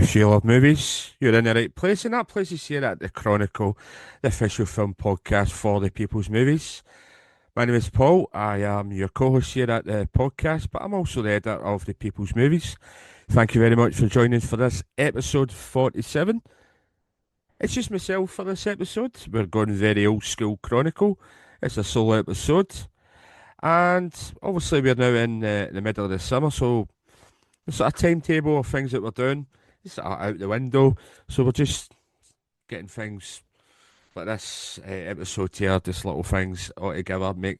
If you love movies, you're in the right place, and that place is here at the Chronicle, the official film podcast for the people's movies. My name is Paul. I am your co-host here at the podcast, but I'm also the editor of the people's movies. Thank you very much for joining us for this episode 47. It's just myself for this episode. We're going very old school Chronicle. It's a solo episode, and obviously we're now in the middle of the summer, so the sort of timetable of things that we're doing is sort of out the window. So we're just getting things like this episode here, just little things all together, make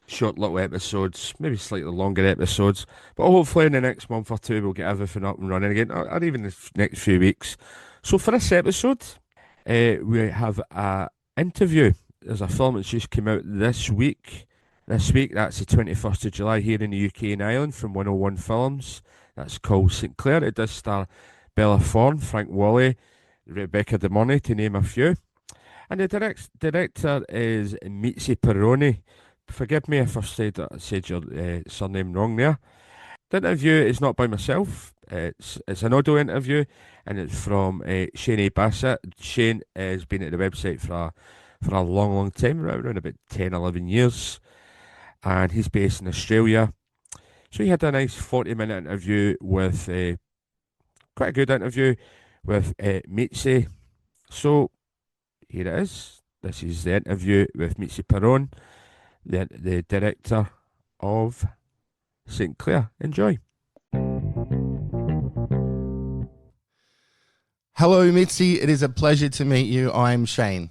short little episodes, maybe slightly longer episodes. But hopefully in the next month or two we'll get everything up and running again, or even the next few weeks. So for this episode, we have a interview. There's a film that's just came out this week. This week, that's the 21st of July here in the UK and Ireland from 101 Films. That's called Saint Clare. It does star Bella Thorne, Frank Whalley, Rebecca De Mornay, to name a few. And the director is Mitzi Peirone. Forgive me if I've said your surname wrong there. The interview is not by myself. It's an audio interview, and it's from Shane A.Bassett. Shane has been at the website for a long, long time, around about 10, 11 years. And he's based in Australia. So he had a nice 40-minute interview with, quite a good interview with Mitzi. So here it is. This is the interview with Mitzi Peirone, the director of Saint Clare. Enjoy. Hello, Mitzi. It is a pleasure to meet you. I'm Shane.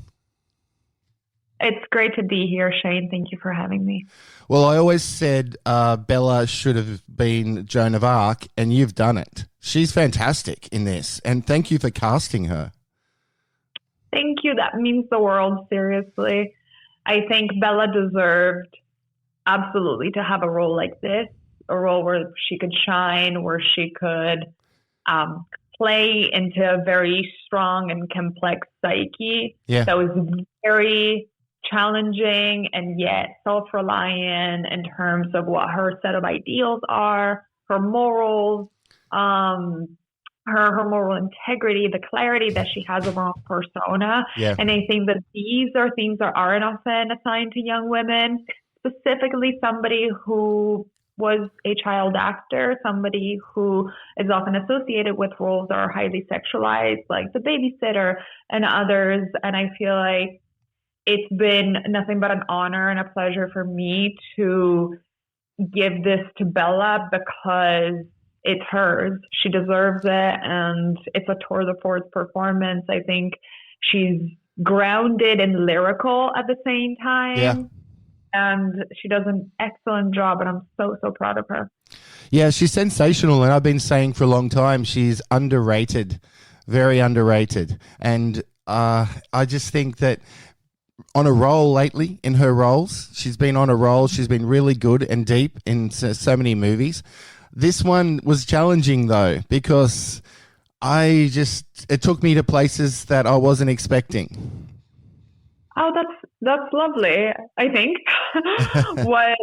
It's great to be here, Shane. Thank you for having me. Well, I always said Bella should have been Joan of Arc, and you've done it. She's fantastic in this, and thank you for casting her. Thank you. That means the world, seriously. I think Bella deserved absolutely to have a role like this, a role where she could shine, where she could play into a very strong and complex psyche that was very challenging and yet self-reliant in terms of what her set of ideals are, her morals, her moral integrity, the clarity that she has of her own persona. Yeah. And I think that these are things that aren't often assigned to young women, specifically somebody who was a child actor, somebody who is often associated with roles that are highly sexualized, like the babysitter and others. And I feel like it's been nothing but an honor and a pleasure for me to give this to Bella because it's hers. She deserves it, and it's a tour de force performance. I think she's grounded and lyrical at the same time. Yeah. And she does an excellent job, and I'm so, so proud of her. Yeah, she's sensational, and I've been saying for a long time she's underrated, very underrated. And I just think that on a roll lately in her roles, she's been on a roll. She's been really good and deep in so many movies. This one was challenging, though, because it took me to places that I wasn't expecting. Oh, that's lovely, I think. What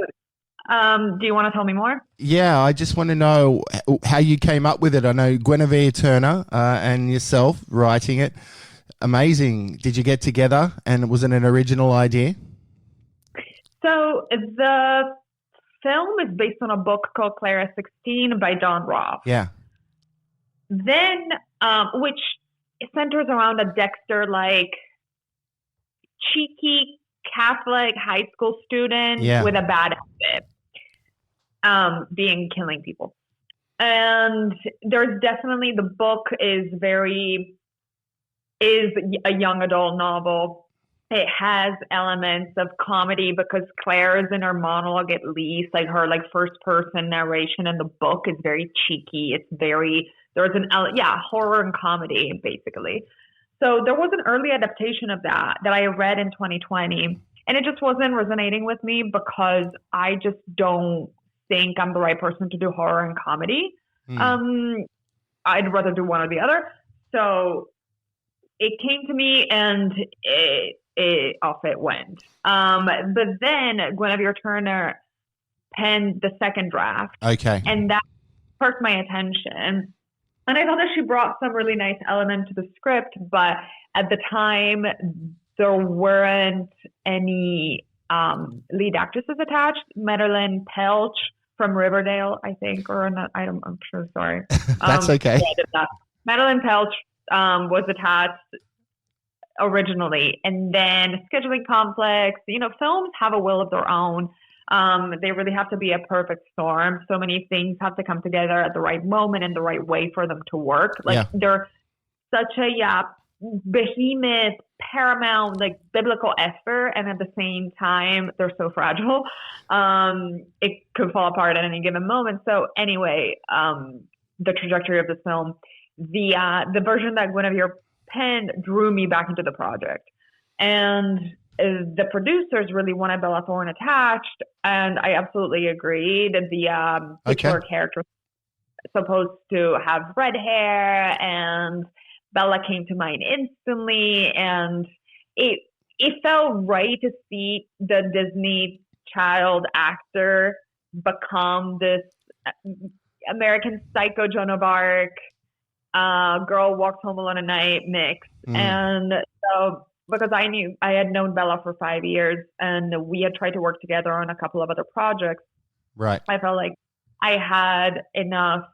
do you want to tell me more? Yeah, I just want to know how you came up with it. I know Guinevere Turner and yourself writing it. Amazing. Did you get together, and was it an original idea? So the film is based on a book called Clara 16 by Don Roff. Yeah. Then, which centers around a Dexter-like cheeky Catholic high school student with a bad habit, killing people. And there's definitely, the book is a young adult novel. It has elements of comedy because Claire is in her monologue, at least, like her first person narration in the book is very cheeky. It's there's horror and comedy basically. So there was an early adaptation of that I read in 2020, and it just wasn't resonating with me because I just don't think I'm the right person to do horror and comedy. I'd rather do one or the other. So it came to me, and off it went. But then Guinevere Turner penned the second draft. Okay. And that sparked my attention. And I thought that she brought some really nice element to the script, but at the time there weren't any lead actresses attached. Madeline Pelch from Riverdale, I think, or not, I'm sure. Sorry, That's okay. Yeah, Madeline Pelch was attached originally, and then scheduling conflicts. Films have a will of their own. They really have to be a perfect storm. So many things have to come together at the right moment and the right way for them to work. They're such a behemoth, paramount, biblical effort, and at the same time, they're so fragile. It could fall apart at any given moment. So anyway, the trajectory of this film, the version that Guinevere penned drew me back into the project, and the producers really wanted Bella Thorne attached, and I absolutely agreed. The titular character was supposed to have red hair, and Bella came to mind instantly, and it felt right to see the Disney child actor become this American Psycho Joan of Arc, girl walks home alone at night mix. And so, because I had known Bella for 5 years, and we had tried to work together on a couple of other projects. Right. I felt like I had enough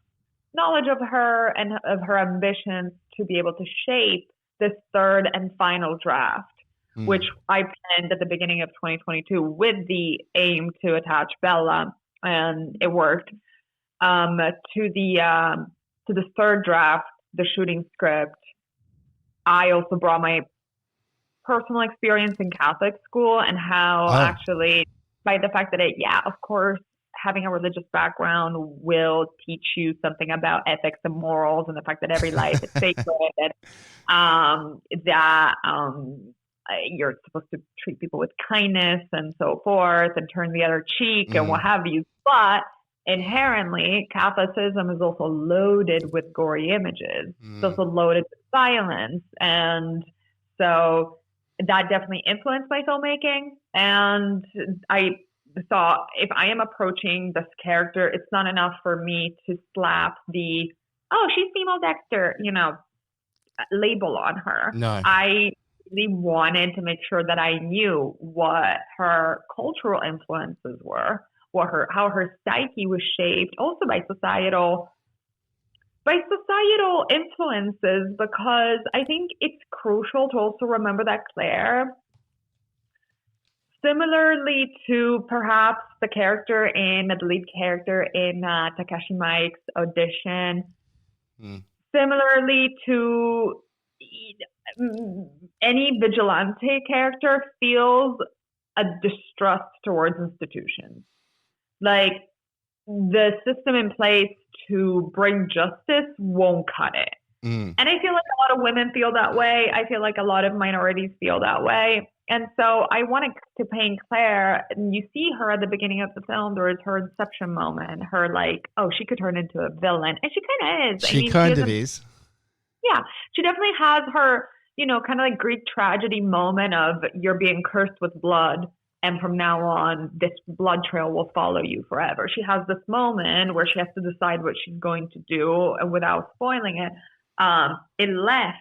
knowledge of her and of her ambitions to be able to shape this third and final draft, which I penned at the beginning of 2022 with the aim to attach Bella, and it worked. To the third draft, the shooting script, I also brought my personal experience in Catholic school, and how actually, by the fact that of course, having a religious background will teach you something about ethics and morals, and the fact that every life is sacred, and that you're supposed to treat people with kindness and so forth, and turn the other cheek and what have you. But inherently, Catholicism is also loaded with gory images. It's also loaded with violence. And so that definitely influenced my filmmaking. And I thought, if I am approaching this character, it's not enough for me to slap the, she's female Dexter, label on her. No. I really wanted to make sure that I knew what her cultural influences were, how her psyche was shaped, also by societal influences, because I think it's crucial to also remember that Claire, similarly to perhaps the lead character in Takashi Miike's Audition, similarly to any vigilante character, feels a distrust towards institutions. Like, the system in place to bring justice won't cut it. And I feel like a lot of women feel that way. I feel like a lot of minorities feel that way. And so I wanted to paint Claire, and you see her at the beginning of the film. There is her inception moment, her she could turn into a villain. And she kind of is. She kind of is. Yeah, she definitely has her, kind of like Greek tragedy moment of you're being cursed with blood, and from now on, this blood trail will follow you forever. She has this moment where she has to decide what she's going to do, and without spoiling it, it left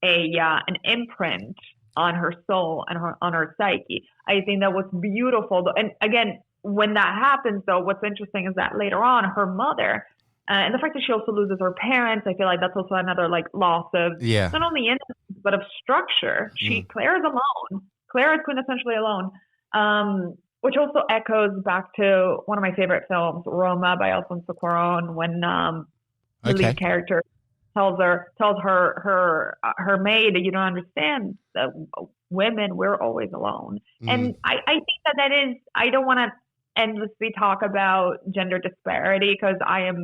an imprint on her soul and on her psyche. I think that was beautiful. And again, when that happens, though, what's interesting is that later on, her mother, and the fact that she also loses her parents, I feel like that's also another loss of not only innocence but of structure. Claire is alone. Claire is quintessentially alone. Which also echoes back to one of my favorite films, Roma by Alfonso Cuarón, when the lead character tells her maid, you don't understand that women, we're always alone. And I think that is, I don't want to endlessly talk about gender disparity, because I've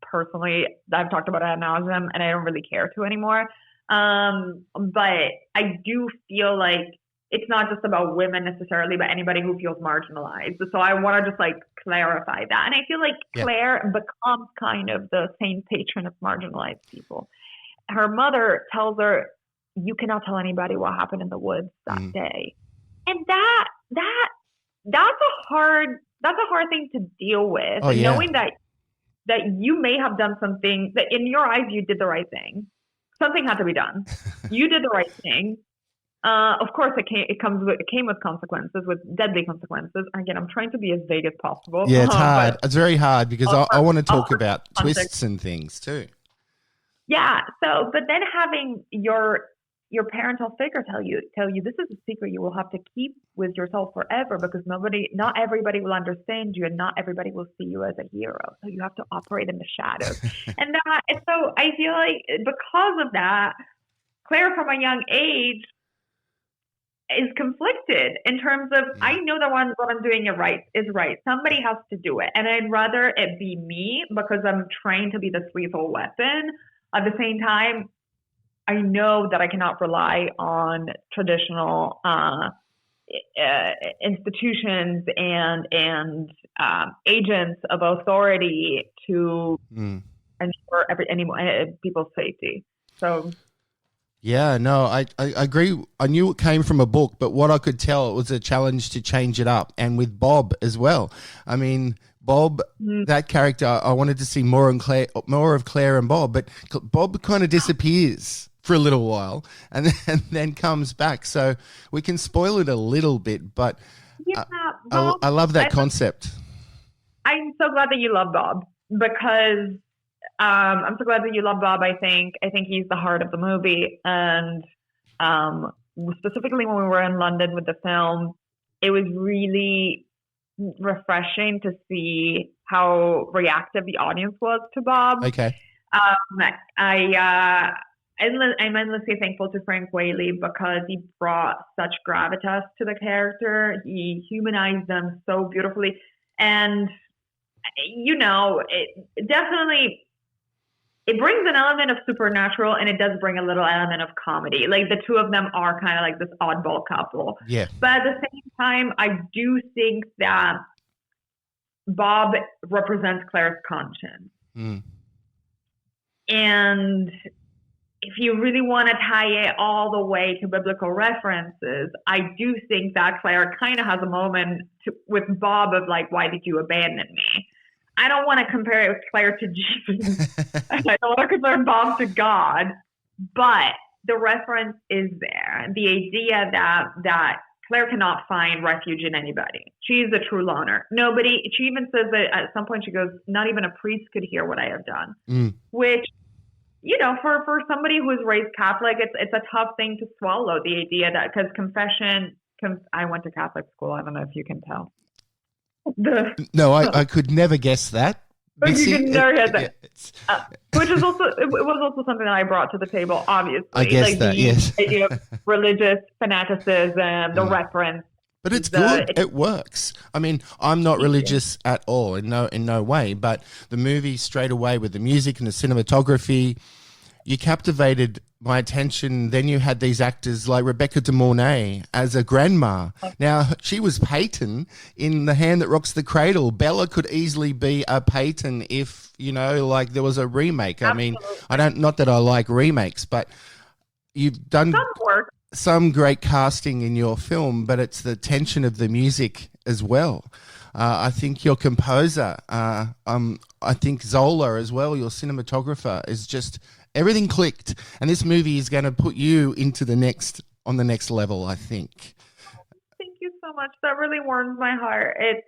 talked about it ad nauseum, and I don't really care to anymore. But I do feel like it's not just about women necessarily, but anybody who feels marginalized. So I want to just clarify that. And I feel like Claire becomes kind of the saint patron of marginalized people. Her mother tells her, you cannot tell anybody what happened in the woods that day. And that's a hard thing to deal with. Knowing that that you may have done something that in your eyes you did the right thing. Something had to be done. You did the right thing. Of course, it came with consequences, with deadly consequences. Again, I'm trying to be as vague as possible. Yeah, it's hard. It's very hard because I want to talk about context. twists and things too. Yeah. So, but then having your parental figure tell you this is a secret you will have to keep with yourself forever, because not everybody will understand you, and not everybody will see you as a hero. So you have to operate in the shadows. And so I feel like because of that, Claire from a young age is conflicted in terms of, I know that what I'm doing is right. Somebody has to do it. And I'd rather it be me because I'm trained to be this lethal weapon. At the same time, I know that I cannot rely on traditional institutions and agents of authority to ensure people's safety. So. Yeah, no, I agree. I knew it came from a book, but what I could tell, it was a challenge to change it up, and with Bob as well. I mean, Bob, that character, I wanted to see more of Claire and Bob, but Bob kind of disappears for a little while and then comes back. So we can spoil it a little bit, but I love that concept. I'm so glad that you love Bob, because I'm so glad that you love Bob. I think he's the heart of the movie. And specifically when we were in London with the film, it was really refreshing to see how reactive the audience was to Bob. Okay. I'm endlessly thankful to Frank Whaley because he brought such gravitas to the character. He humanized them so beautifully. And, it definitely... It brings an element of supernatural, and it does bring a little element of comedy. Like, the two of them are kind of like this oddball couple. Yeah. But at the same time, I do think that Bob represents Claire's conscience. And if you really want to tie it all the way to biblical references, I do think that Claire kind of has a moment with Bob of like, why did you abandon me? I don't want to compare it with Claire to Jesus. I don't want to compare Bob to God, but the reference is there. The idea that Claire cannot find refuge in anybody. She's a true loner. She even says that at some point she goes, not even a priest could hear what I have done, which, for somebody who is raised Catholic, it's a tough thing to swallow, the idea that, because I went to Catholic school. I don't know if you can tell. No, I could never guess that. You can never get that. Which is also, it was also something that I brought to the table, obviously. I guess that, yes. The idea of religious fanaticism, the reference. But it's good. It works. I mean, I'm not religious at all, in no way. But the movie straight away with the music and the cinematography, you captivated my attention. Then you had these actors like Rebecca De Mornay as a grandma. Now, she was Peyton in The Hand That Rocks the Cradle. Bella could easily be a Peyton if, there was a remake. Absolutely. I mean, not that I like remakes, but you've done some great casting in your film, but it's the tension of the music as well. I think your composer, I think Zola as well, your cinematographer, is just... Everything clicked, and this movie is going to put you on the next level, I think. Thank you so much. That really warms my heart. It's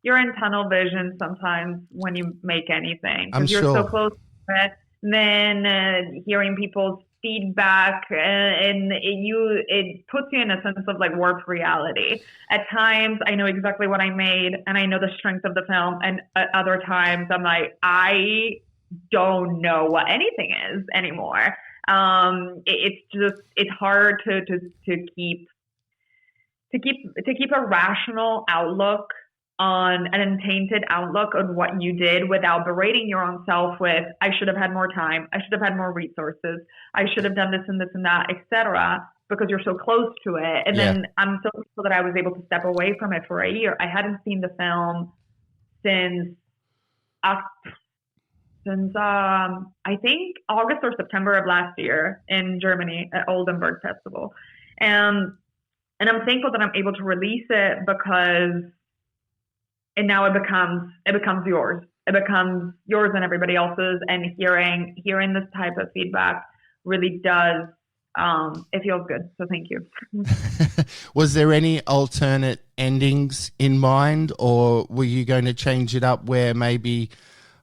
you're in tunnel vision sometimes when you make anything, because you're so close to it. And then hearing people's feedback, and it puts you in a sense of like warped reality. At times, I know exactly what I made, and I know the strength of the film, and at other times, I'm like, I don't know what anything is anymore. It's hard to keep a rational outlook on an untainted outlook on what you did without berating your own self with, I should have had more time, I should have had more resources, I should have done this and this and that, etc., because you're so close to it. And then I'm so grateful that I was able to step away from it for a year. I hadn't seen the film since I think August or September of last year in Germany at Oldenburg Festival. And I'm thankful that I'm able to release it, because and now it becomes yours. it becomes yours and everybody else's. And hearing this type of feedback really does, it feels good. So thank you. Was there any alternate endings in mind, or were you going to change it up where maybe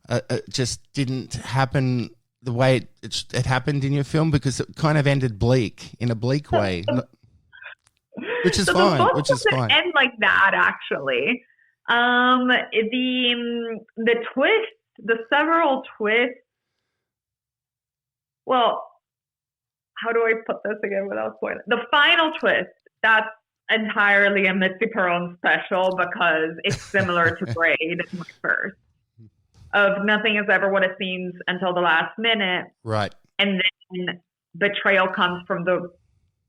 it just didn't happen the way it happened in your film, because it kind of ended in a bleak way, which is fine. Which is fine. End like that, actually. The twist, the several twists. Well, how do I put this again without spoiling? The final twist, that's entirely a Mitzi Peirone special, because it's similar to Braid, my first. Of nothing is ever what it seems until the last minute. Right. And then betrayal comes from the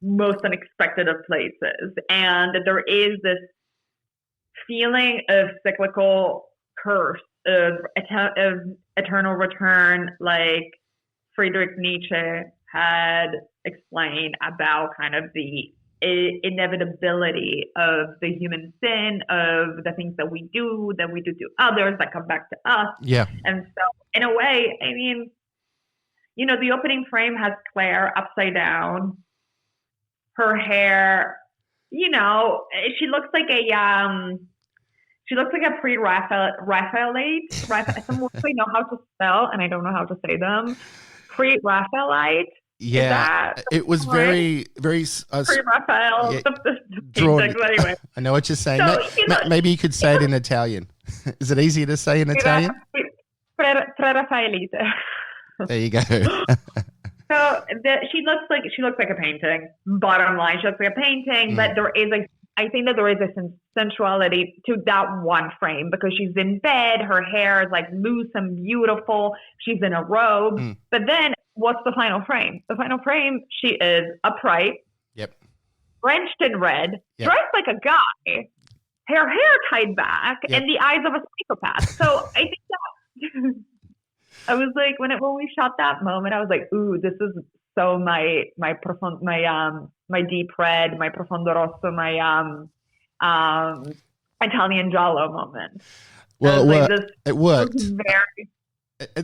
most unexpected of places. And there is this feeling of cyclical curse, of eternal return, like Friedrich Nietzsche had explained about kind of the inevitability of the human sin, of the things that we do to others that come back to us. Yeah. And so in a way, I mean, the opening frame has Claire upside down. Her hair, she looks like a pre-Raphaelite. Some words I know how to spell and I don't know how to say them. Pre-Raphaelite. Yeah, it was very, very pre-Raphael. Yeah, drawn. Anyway. I know what you're saying. So, maybe you could say it in Italian. Is it easier to say in Italian? Pre-Raphaelite. There you go. So she looks like a painting. Bottom line, she looks like a painting. But I think that there is a sensuality to that one frame, because she's in bed, her hair is like loose and beautiful. She's in a robe. But then, what's the final frame? The final frame, she is upright. Yep. Drenched in red, dressed like a guy, her hair tied back, and the eyes of a psychopath. So I think that I was like, when we shot that moment, I was like, ooh, this is so my deep red, my profondo rosso, my Italian giallo moment. Well, it worked.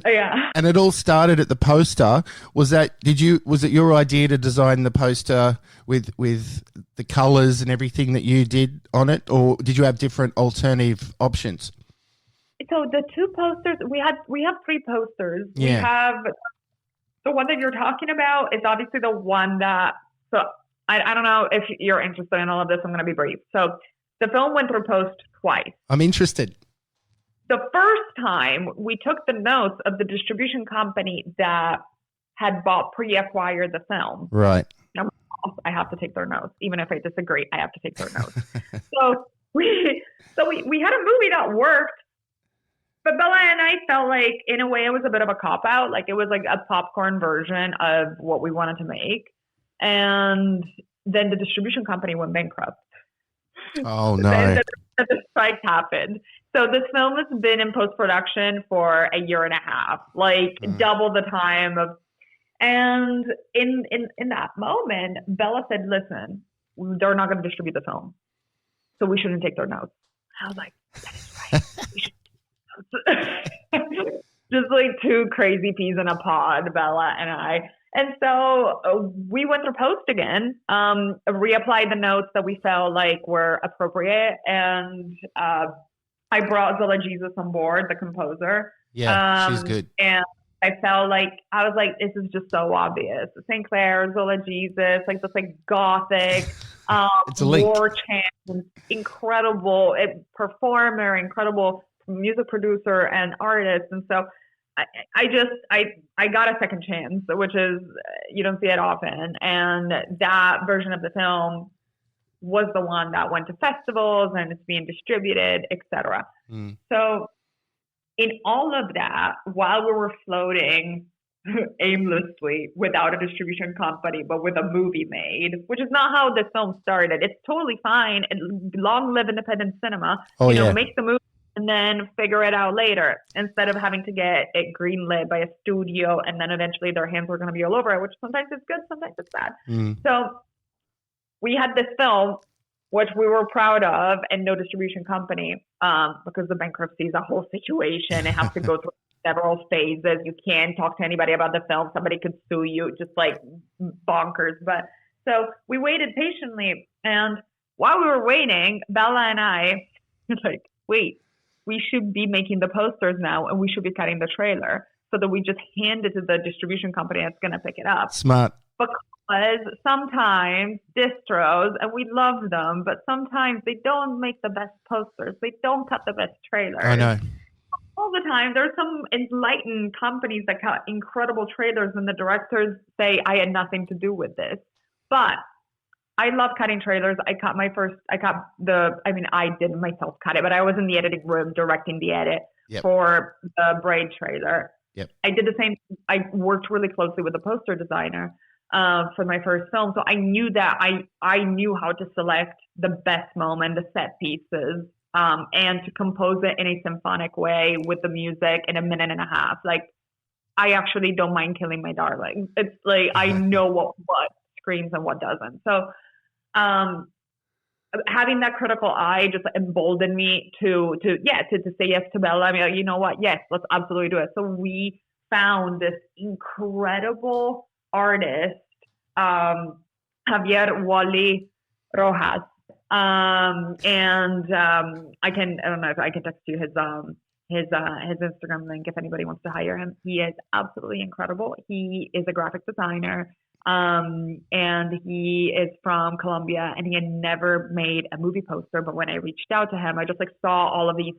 And it all started at the poster. Was it your idea to design the poster with the colors and everything that you did on it, or did you have different alternative options? So the two posters, we have three posters. Yeah. We have the one that you're talking about is obviously the one that, so I don't know if you're interested in all of this. I'm going to be brief. So the film went through post twice. I'm interested. The first time we took the notes of the distribution company that had pre-acquired the film. Right. Now, I have to take their notes. Even if I disagree, I have to take their notes. So we had a movie that worked, but Bella and I felt like, in a way, it was a bit of a cop-out. Like, it was like a popcorn version of what we wanted to make. And then the distribution company went bankrupt. Oh, no. Then the strike happened. So this film has been in post-production for a year and a half, like double the time of. And in that moment, Bella said, listen, they're not going to distribute the film, so we shouldn't take their notes. I was like, that is right. We should just like two crazy peas in a pod, Bella and I. And so we went through post again, reapplied the notes that we felt like were appropriate, and I brought Zola Jesus on board, the composer. Yeah, she's good. And I felt like, I was like, this is just so obvious. Saint Clare, Zola Jesus, like this like gothic, it's a link. War chant, incredible performer, incredible music producer and artist. And so I got a second chance, which is, you don't see it often. And that version of the film was the one that went to festivals and it's being distributed, etc. So in all of that, while we were floating aimlessly without a distribution company, but with a movie made, which is not how this film started. It's totally fine. Long live independent cinema. Make the movie and then figure it out later, instead of having to get it greenlit by a studio and then eventually their hands were going to be all over it, which sometimes is good, sometimes it's bad. So we had this film, which we were proud of, and no distribution company, because the bankruptcy is a whole situation. It has to go through several phases. You can't talk to anybody about the film. Somebody could sue you, just like bonkers. But so we waited patiently. And while we were waiting, Bella and I were like, wait, we should be making the posters now, and we should be cutting the trailer so that we just hand it to the distribution company that's going to pick it up. Smart. Because sometimes distros, and we love them, but sometimes they don't make the best posters. They don't cut the best trailers. I know. All the time. There's some enlightened companies that cut incredible trailers, and the directors say, I had nothing to do with this. But I love cutting trailers. I didn't myself cut it, but I was in the editing room directing the edit for the Braid trailer. Yep. I did the same. I worked really closely with a poster designer for my first film. So I knew that I knew how to select the best moment, the set pieces, and to compose it in a symphonic way with the music in a minute and a half. Like, I actually don't mind killing my darling. It's like, I know what screams and what doesn't. So having that critical eye just emboldened me to say yes to Bella. I mean, like, you know what? Yes, let's absolutely do it. So we found this incredible artist, Javier Wally Rojas. I don't know if I can text you his Instagram link if anybody wants to hire him. He is absolutely incredible. He is a graphic designer. And he is from Colombia, and he had never made a movie poster. But when I reached out to him, I just saw all of his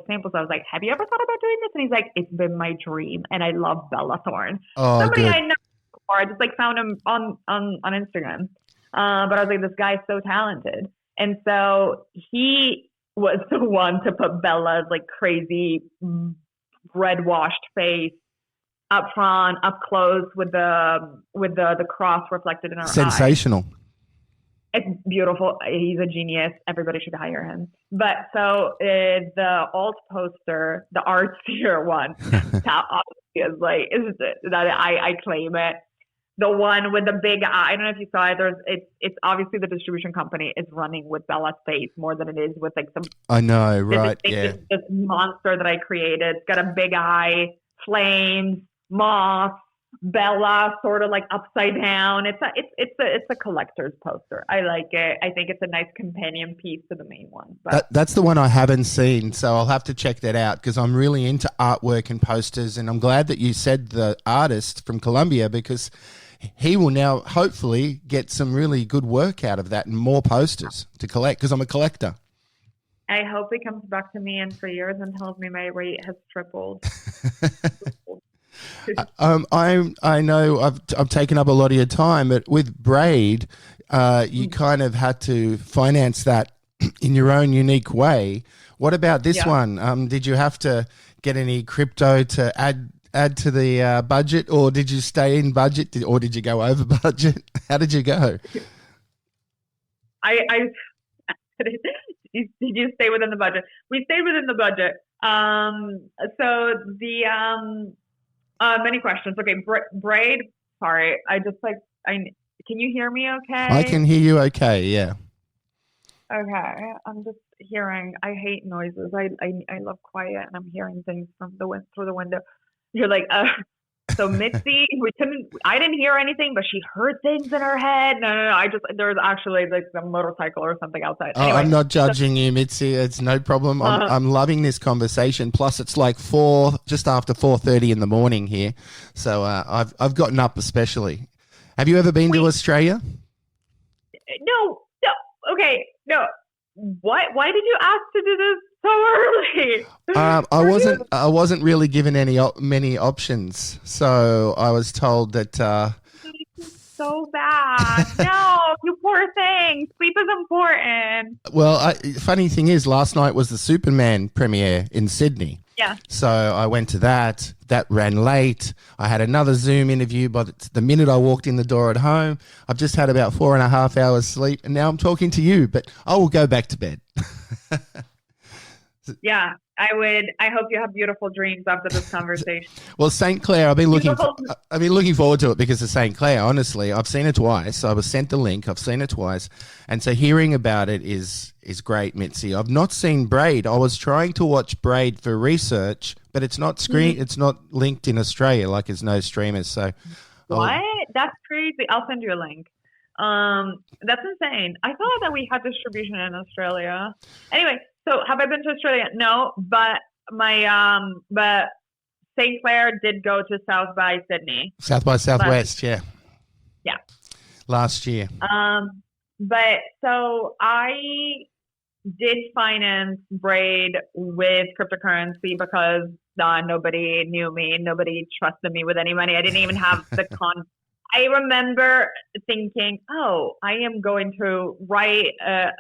samples. I was like, have you ever thought about doing this? And he's like, it's been my dream. And I love Bella Thorne. Oh, somebody good. I know before. I just found him on Instagram. But I was like, this guy's so talented. And so he was the one to put Bella's crazy red washed face up front, up close, with the cross reflected in her eye. Sensational. It's beautiful. He's a genius. Everybody should hire him. But so the alt poster, the artsier one, obviously is that I claim it. The one with the big eye. I don't know if you saw it. It's obviously the distribution company is running with Bella's face more than it is with some. I know, right? Yeah. This monster that I created. It's got a big eye, flames, moth, Bella sort of upside down. It's a collector's poster. I like it. I think it's a nice companion piece to the main one. But that's the one I haven't seen, so I'll have to check that out because I'm really into artwork and posters, and I'm glad that you said the artist from Colombia because he will now hopefully get some really good work out of that and more posters to collect because I'm a collector. I hope he comes back to me in 3 years and tells me my rate has tripled. I know I've taken up a lot of your time, but with Braid, you kind of had to finance that in your own unique way. What about this one? Did you have to get any crypto to add to the budget, or did you stay in budget, or did you go over budget? How did you go? Did you stay within the budget? We stayed within the budget. So the many questions. Okay, Braid. Sorry, can you hear me? Okay. I can hear you. Okay, yeah. Okay, I'm just hearing. I hate noises. I love quiet, and I'm hearing things through the window. You're like, so Mitzi, I didn't hear anything, but she heard things in her head. No. There was actually a motorcycle or something outside. Anyway, I'm not judging you, Mitzi. It's no problem. I'm loving this conversation. Plus, it's just after 4:30 in the morning here. So I've gotten up especially. Have you ever been to Australia? No. Okay, no. What? Why did you ask to do this so early? I wasn't really given many options, so I was told that. So bad. No, you poor thing. Sleep is important. Well, funny thing is, last night was the Superman premiere in Sydney. Yeah. So I went to that. That ran late. I had another Zoom interview, but the minute I walked in the door at home, I've just had about 4.5 hours sleep, and now I'm talking to you. But I will go back to bed. Yeah, I would. I hope you have beautiful dreams after this conversation. Well, Saint Clare, I've been looking forward to it because of Saint Clare. Honestly, I've seen it twice. I was sent the link. I've seen it twice, and so hearing about it is great, Mitzi. I've not seen Braid. I was trying to watch Braid for research, but it's not It's not linked in Australia. Like, there's no streamers. So what? That's crazy. I'll send you a link. That's insane. I thought that we had distribution in Australia. Anyway. So have I been to Australia? No, but but Saint Clare did go to South by Sydney. South by Southwest, yeah. Last year. But so I did finance Braid with cryptocurrency because nobody knew me, nobody trusted me with any money. I didn't even have the I remember thinking, oh, I am going to write a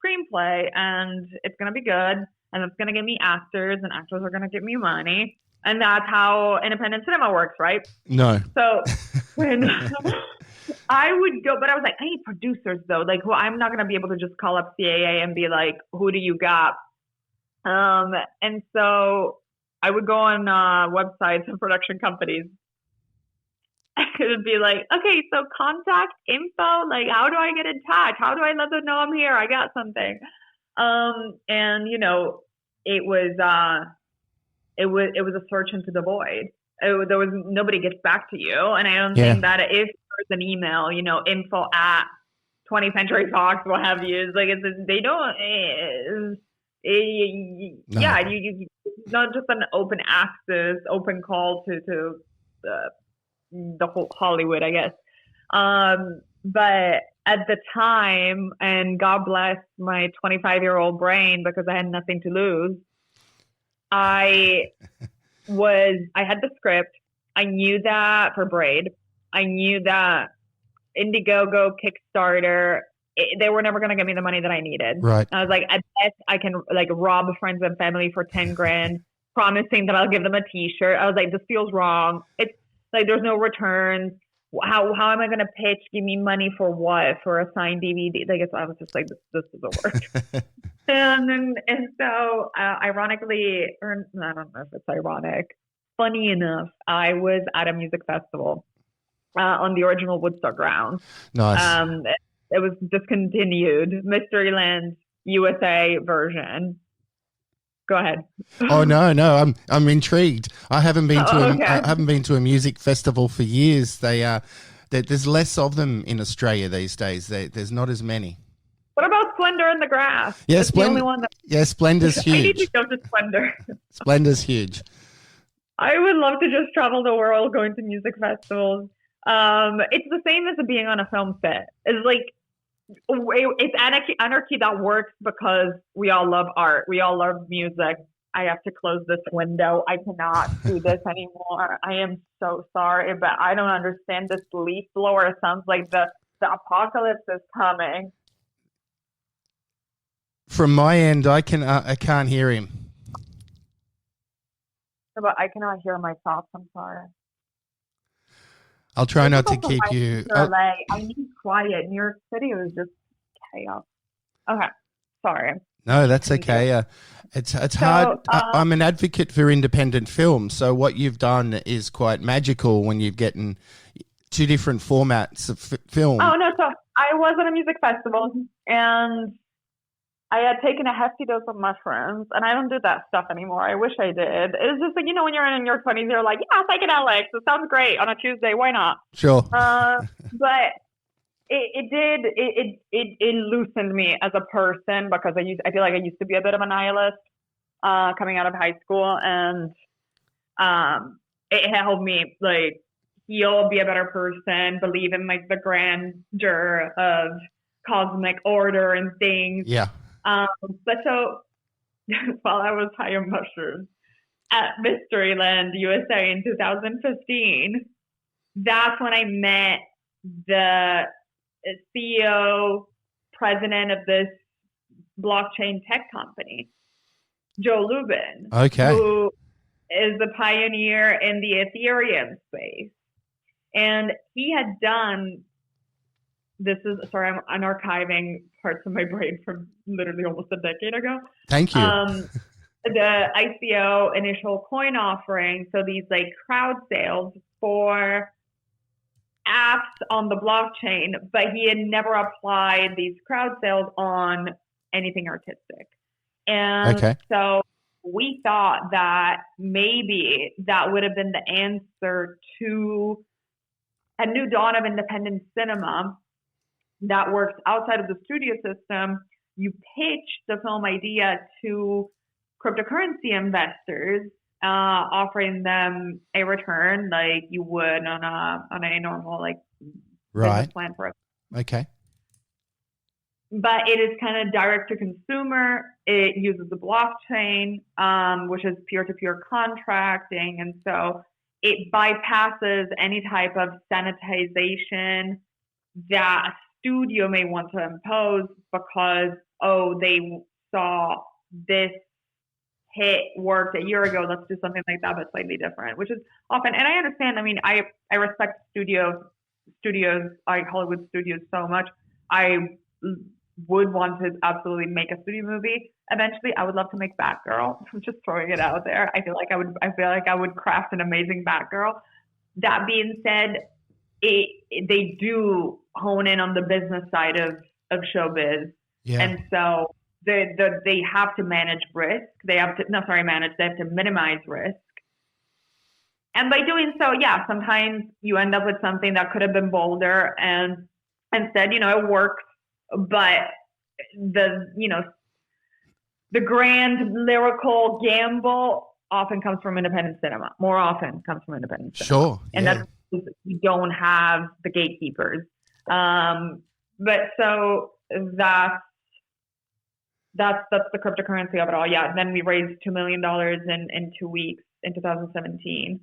screenplay, and it's going to be good, and it's going to give me actors, and actors are going to give me money. And that's how independent cinema works, right? No. So when I would go, but I was like, I need producers though. Like, well, I'm not going to be able to just call up CAA and be like, who do you got? And so I would go on websites and production companies. It would be like, okay, so contact info, like, how do I get in touch? How do I let them know I'm here? I got something. And it was a search into the void. There was nobody gets back to you. And I don't think that if there's an email, info at 20th Century Fox, what have you, it's like, they don't, it's not just an open access, open call to the whole Hollywood, I guess. But at the time, and God bless my 25-year-old brain because I had nothing to lose, I had the script. I knew that for Braid. I knew that Indiegogo, Kickstarter, they were never going to give me the money that I needed. Right. I was like, at best, I can like rob friends and family for 10 grand, promising that I'll give them a T-shirt. I was like, this feels wrong. It's like, there's no returns. How am I going to pitch? Give me money for what? For a signed DVD? Like, I was just like, this doesn't work. and so, ironically, or I don't know if it's ironic, funny enough, I was at a music festival on the original Woodstock grounds. Nice. It was discontinued, Mysteryland USA version. Go ahead. Oh no, I'm intrigued. I haven't been to a music festival for years. There's less of them in Australia these days. There's not as many. What about Splendor in the Grass? Yeah, the only one that... Yeah, Splendor's huge. I need to go to Splendor. Splendor's huge. I would love to just travel the world going to music festivals. It's the same as being on a film set. It's like, it's anarchy that works because we all love art. We all love music. I have to close this window. I cannot do this anymore. I am so sorry, but I don't understand this leaf blower. It sounds like the apocalypse is coming. From my end, I can't hear him. But I cannot hear myself. I'm sorry. I'll try not to keep you. I need quiet. New York City was just chaos. Okay, sorry. No, that's okay. It's hard. I'm an advocate for independent film. So what you've done is quite magical when you've gotten two different formats of film. Oh no! So I was at a music festival and I had taken a hefty dose of mushrooms, and I don't do that stuff anymore. I wish I did. It's just like, when you're in your 20s, you're like, yeah, psychedelics. It sounds great on a Tuesday. Why not? Sure. But it loosened me as a person because I feel like I used to be a bit of a nihilist coming out of high school, and it helped me like heal, be a better person, believe in like the grandeur of cosmic order and things. Yeah. But so while I was high on mushrooms at Mysteryland USA in 2015, that's when I met the CEO, president of this blockchain tech company, Joe Lubin, who is the pioneer in the Ethereum space. And he had done this is, sorry, I'm archiving parts of my brain from literally almost a decade ago. Thank you. The ICO initial coin offering, so these like crowd sales for apps on the blockchain, but he had never applied these crowd sales on anything artistic. And so we thought that maybe that would have been the answer to a new dawn of independent cinema that works outside of the studio system. You pitch the film idea to cryptocurrency investors, offering them a return like you would on a normal like business plan for it. Okay. But it is kind of direct to consumer. It uses the blockchain, which is peer-to-peer contracting, and so it bypasses any type of sanitization that a studio may want to impose because they saw this hit worked a year ago, let's do something like that but slightly different, which is often, and I understand, I mean, I respect studios, like Hollywood studios so much. I would want to absolutely make a studio movie eventually. I would love to make Batgirl. I'm just throwing it out there. I feel like I would craft an amazing Batgirl. That being said, they do hone in on the business side of showbiz, and so they have to manage risk. They have to minimize risk. And by doing so, sometimes you end up with something that could have been bolder, and instead, it works. But the grand lyrical gamble often comes from independent cinema. More often comes from independent cinema. Sure. And that's, you don't have the gatekeepers. But so that's the cryptocurrency of it all. Yeah. Then we raised $2 million in 2 weeks in 2017.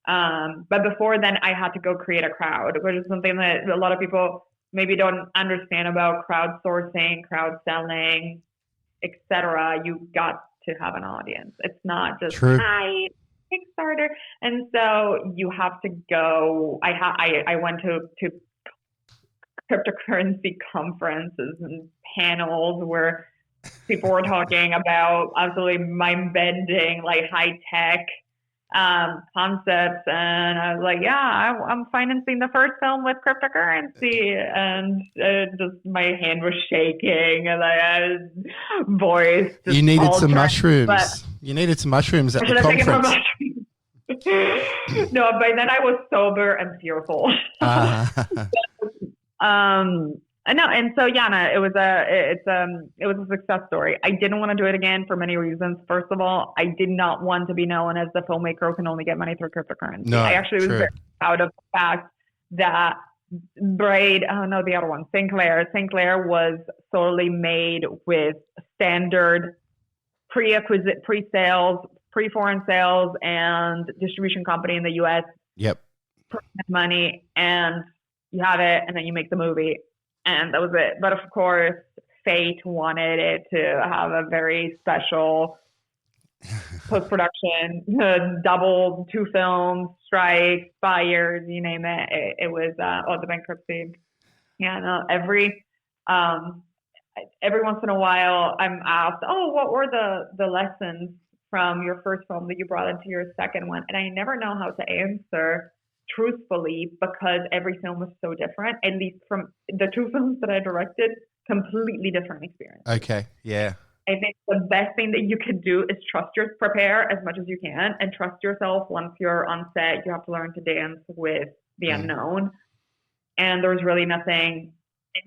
But before then, I had to go create a crowd, which is something that a lot of people maybe don't understand about crowdsourcing, crowd selling, etc. You got to have an audience. It's not just hi Kickstarter. And so you have to go. I went to cryptocurrency conferences and panels where people were talking about absolutely mind-bending, like high-tech concepts, and I was like, I'm financing the first film with cryptocurrency, and just my hand was shaking, and I voice. You needed some mushrooms. You needed some mushrooms at the conference. No, by then I was sober and fearful. No, and so Yana, it was a success story. I didn't want to do it again for many reasons. First of all, I did not want to be known as the filmmaker who can only get money through cryptocurrency. No, I actually was very proud of the fact that Braid, the other one, Saint Clare. Saint Clare was solely made with standard pre-sales, pre-foreign sales, and distribution company in the U.S. Yep. Money, and you have it, and then you make the movie. And that was it. But of course, fate wanted it to have a very special post-production, double 2 films, strikes, fires, you name it. It was the bankruptcy. Yeah, no, every once in a while, I'm asked, what were the lessons from your first film that you brought into your second one? And I never know how to answer truthfully, because every film was so different. At least from the 2 films that I directed, completely different experience. Okay, yeah. I think the best thing that you can do is prepare as much as you can, and trust yourself. Once you're on set, you have to learn to dance with the unknown. And there's really nothing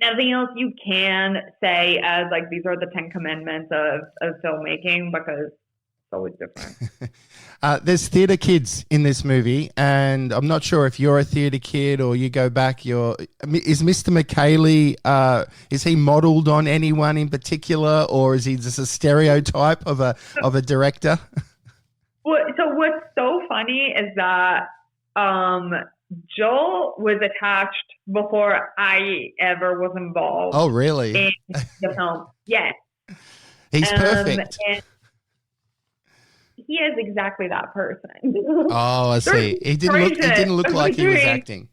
else you can say as like these are the 10 commandments of filmmaking, because it's always different. There's theatre kids in this movie, and I'm not sure if you're a theatre kid or you go back. Is Mr. McKaylee? Is he modelled on anyone in particular, or is he just a stereotype of a director? So what's so funny is that Joel was attached before I ever was involved. Oh, really? In the film, yes. He's perfect. And he is exactly that person. Oh, I see. He didn't look like he was acting.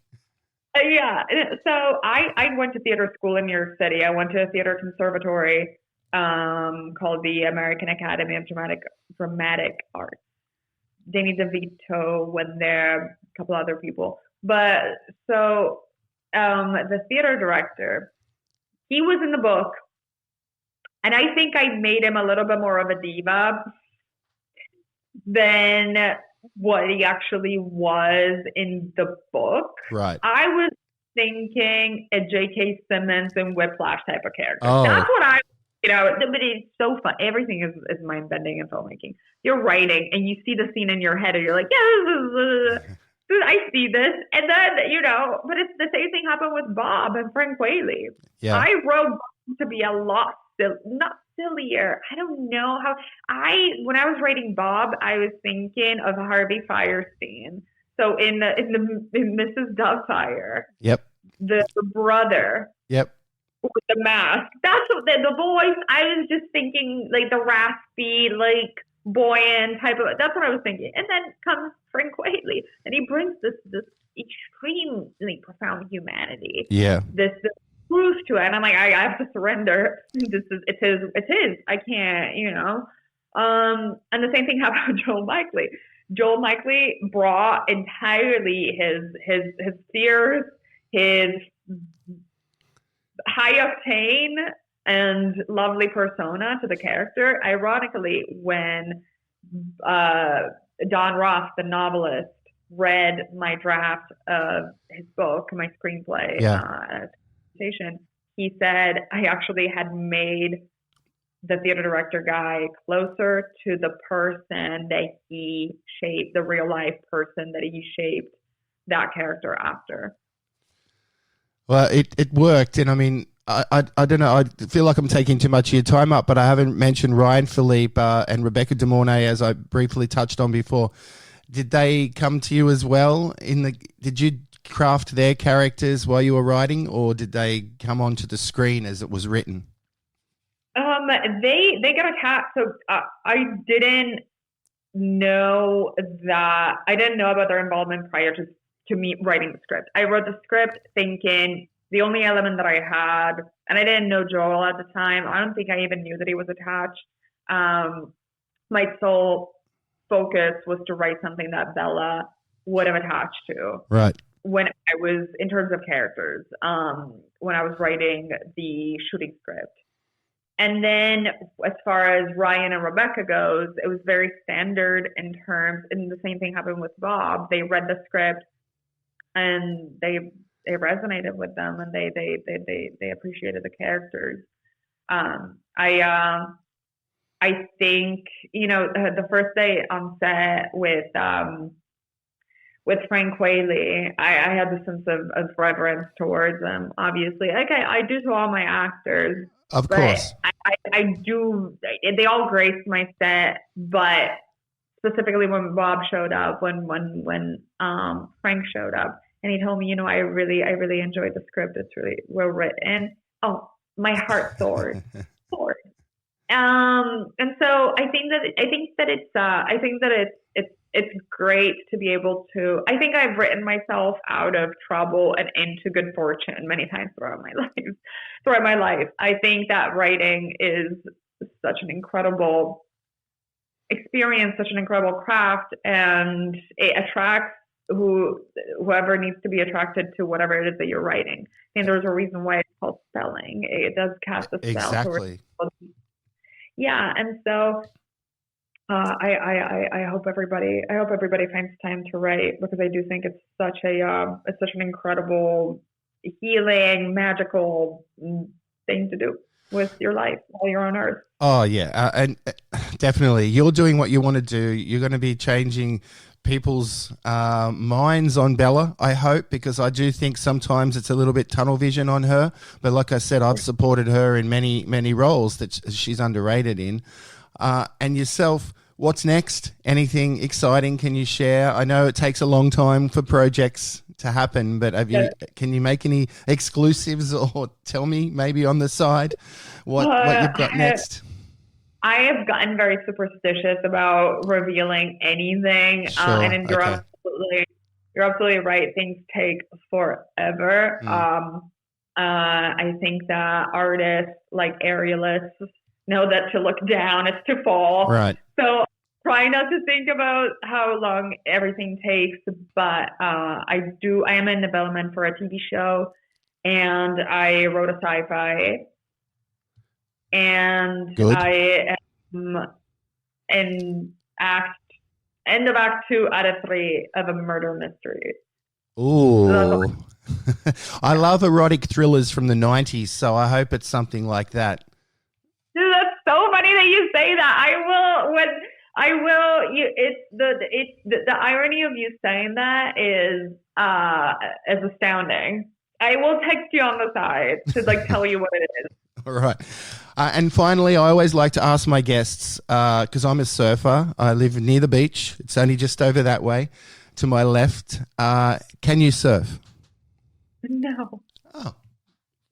Yeah. So I went to theater school in New York City. I went to a theater conservatory called the American Academy of Dramatic Arts. Danny DeVito went there, a couple other people. But so the theater director, he was in the book, and I think I made him a little bit more of a diva than what he actually was in the book. Right. I was thinking a J.K. Simmons and Whiplash type of character. Oh. That's what but it's so fun. Everything is mind bending in filmmaking. You're writing and you see the scene in your head and you're like, yeah, I see this. And then, but it's the same thing happened with Bob and Frank Whaley. Yeah. I wrote Bob to be a lot not sillier. I don't know how when I was writing Bob, I was thinking of Harvey Firestein. So in Mrs. Doubtfire, yep, the brother, yep, with the mask. That's what the voice. I was just thinking like the raspy, like buoyant type of. That's what I was thinking. And then comes Frank Whaley, and he brings this extremely profound humanity. Yeah, this truth to it, and I'm like, I have to surrender. It's his. I can't, And the same thing happened with Joel Mickley. Joel Mickley brought entirely his fears, his high octane and lovely persona to the character. Ironically, when Don Roff, the novelist, read my draft of his book, my screenplay, he said I actually had made the theater director guy closer to the person that he shaped, the real life person that he shaped that character after. Well, it worked, and I mean, I don't know. I feel like I'm taking too much of your time up, but I haven't mentioned Ryan Philippe and Rebecca De Mornay, as I briefly touched on before. Did they come to you as well? Did you craft their characters while you were writing, or did they come onto the screen as it was written? They got attached. So I didn't know that. I didn't know about their involvement prior to me writing the script. I wrote the script thinking the only element that I had, and I didn't know Joel at the time. I don't think I even knew that he was attached. My sole focus was to write something that Bella would have attached to. Right. When I was, in terms of characters, when I was writing the shooting script. And then as far as Ryan and Rebecca goes, it was very standard in terms, and the same thing happened with Bob. They read the script and they resonated with them, and they appreciated the characters. I think, the first day on set with Frank Whaley, I had this sense of reverence towards him, obviously. Okay, I do to all my actors. Of course. I do. They all graced my set, but specifically when Bob showed up, when Frank showed up, and he told me, I really enjoyed the script. It's really well written. Oh, my heart soared. And so I think that it's great to be able to. I think I've written myself out of trouble and into good fortune many times throughout my life. I think that writing is such an incredible experience, such an incredible craft, and it attracts whoever needs to be attracted to whatever it is that you're writing. I think there's a reason why it's called spelling. It does cast a spell. Exactly. Yeah, and so I hope everybody finds time to write, because I do think it's such an incredible, healing, magical thing to do with your life while you're on Earth. Oh yeah, and definitely, you're doing what you want to do. You're going to be changing people's minds on Bella, I hope, because I do think sometimes it's a little bit tunnel vision on her. But like I said, I've supported her in many roles that she's underrated in. And yourself, what's next? Anything exciting can you share? I know it takes a long time for projects to happen, but can you make any exclusives, or tell me maybe on the side what you've got next? I have gotten very superstitious about revealing anything, Sure, and you're absolutely you're absolutely right. Things take forever. I think that artists, like aerialists, know that to look down is to fall. Right. So try not to think about how long everything takes. But I am in development for a TV show, and I wrote a sci-fi, and Good. I am in end of act 2 out of 3 of a murder mystery. Ooh. I love erotic thrillers from the 90s, so I hope it's something like that. Dude, that's so funny that you say that. The irony of you saying that is astounding. I will text you on the side to like tell you what it is. All right. And finally, I always like to ask my guests, because I'm a surfer. I live near the beach. It's only just over that way to my left. Can you surf? No. Oh,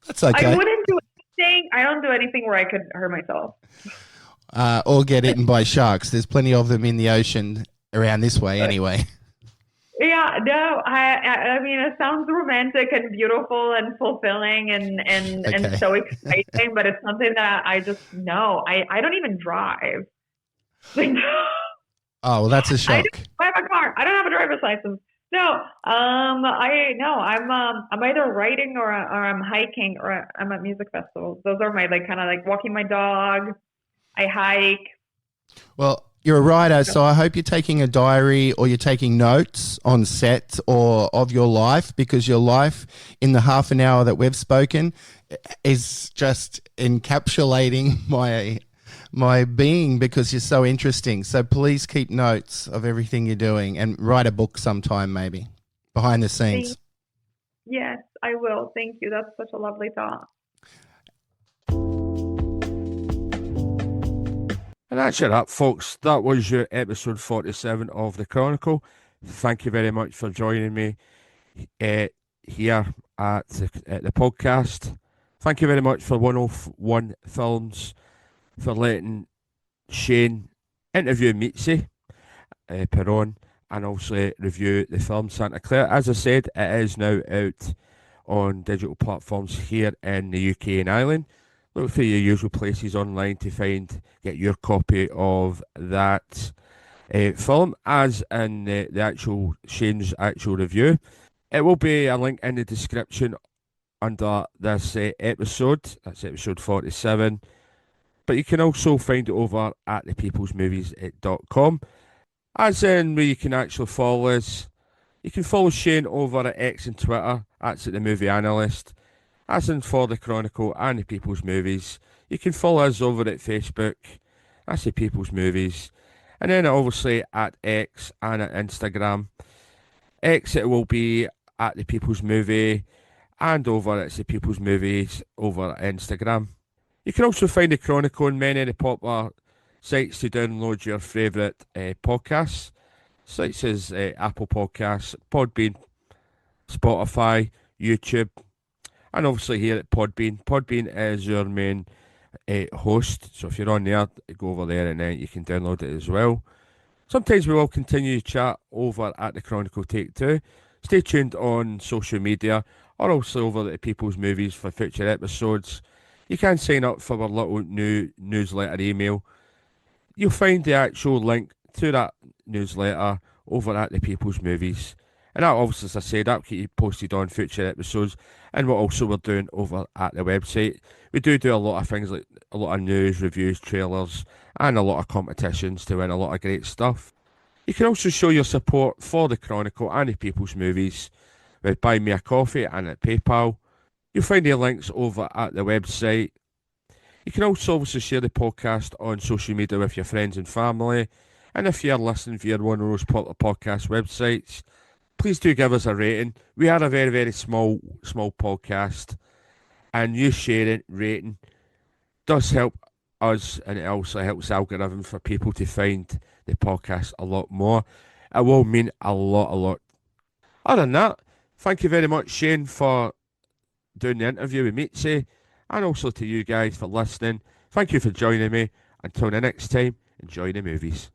that's okay. I wouldn't do anything. I don't do anything where I could hurt myself. Or get eaten by sharks. There's plenty of them in the ocean around this way anyway. Yeah, no, I mean, it sounds romantic and beautiful and fulfilling and so exciting, but it's something that I just, no, I don't even drive. Oh, well, that's a shock. I have a car. I don't have a driver's license. No, I'm either writing or I'm hiking or I'm at music festivals. Those are my kind of walking my dog. I hike. Well, you're a writer, so I hope you're taking a diary or you're taking notes on set or of your life, because your life in the half an hour that we've spoken is just encapsulating my being, because you're so interesting. So please keep notes of everything you're doing and write a book sometime, maybe, behind the scenes. Yes, I will. Thank you. That's such a lovely thought. And that's it up, folks. That was your episode 47 of the Chronicle. Thank you very much for joining me here at the podcast. Thank you very much for 101 Films for letting Shane interview Mitzi Peirone and also review the film Saint Clare. As I said, it is now out on digital platforms here in the UK and Ireland. Look for your usual places online to get your copy of that film, as in the actual Shane's actual review. It will be a link in the description under this episode. That's episode 47. But you can also find it over at thepeoplesmovies.com. As in where you can actually follow us. You can follow Shane over at X and Twitter. That's at The Movie Analyst. As in for the Chronicle and the People's Movies. You can follow us over at Facebook. That's the People's Movies. And then obviously at X and at Instagram. X, it will be at the People's Movie. And over at the People's Movies over at Instagram. You can also find the Chronicle on many of the popular sites to download your favourite podcasts. Sites as Apple Podcasts, Podbean, Spotify, YouTube. And obviously here at Podbean. Podbean is your main host. So if you're on there, go over there and then you can download it as well. Sometimes we will continue to chat over at the Chronicle Take 2. Stay tuned on social media or also over at the People's Movies for future episodes. You can sign up for our little new newsletter email. You'll find the actual link to that newsletter over at the People's Movies. And that obviously, as I said, that will keep you posted on future episodes and what also we're doing over at the website. We do a lot of things like a lot of news, reviews, trailers, and a lot of competitions to win a lot of great stuff. You can also show your support for the Chronicle and the People's Movies with Buy Me a Coffee and at PayPal. You'll find the links over at the website. You can also obviously share the podcast on social media with your friends and family. And if you're listening via one of those popular podcast websites, please do give us a rating. We are a very, very small podcast. And you sharing, rating does help us, and it also helps the algorithm for people to find the podcast a lot more. It will mean a lot. Other than that, thank you very much, Shane, for doing the interview with Mitzi, and also to you guys for listening. Thank you for joining me. Until the next time, enjoy the movies.